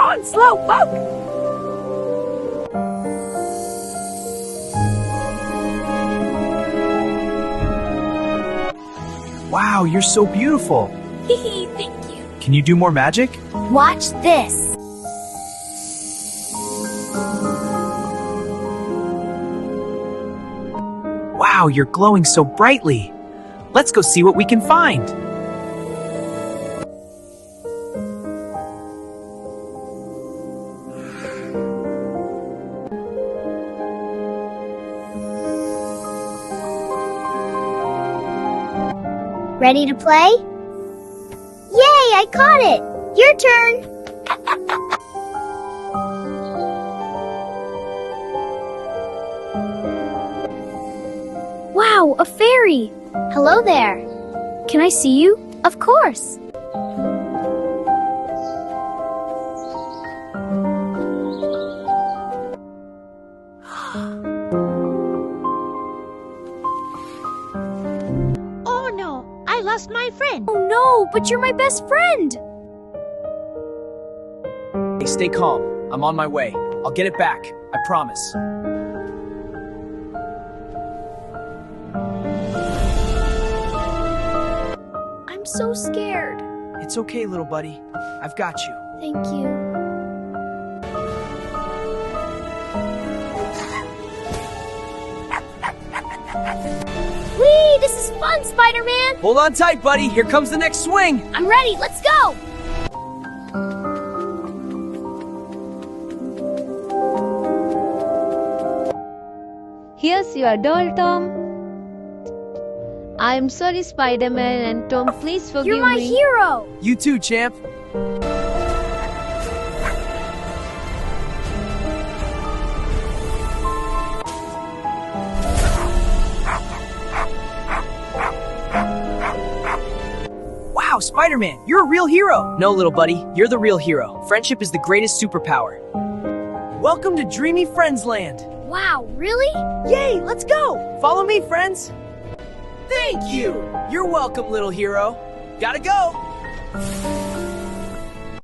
Come on, Slowpoke! Wow, you're so beautiful. Hehe, thank you. Can you do more magic? Watch this. Wow, you're glowing so brightly. Let's go see what we can find. Ready to play? Yay, I caught it! Your turn! Wow, a fairy! Hello there. Can I see you? Of course. Oh no, I lost my friend. Oh no, but you're my best friend! Hey, stay calm. I'm on my way. I'll get it back. I promise. I'm so scared. It's okay, little buddy. I've got you. Thank you. Whee! This is fun, Spider-Man! Hold on tight, buddy. Here comes the next swing. I'm ready, let's go! Here's your doll, Tom. I'm sorry, Spider-Man, and Tom, please forgive me. You're my hero! You too, champ. Wow, Spider-Man, you're a real hero. No, little buddy, you're the real hero. Friendship is the greatest superpower. Welcome to Dreamy Friends Land. Wow, really? Yay, let's go. Follow me, friends. Thank you. You're welcome, little hero. Gotta go.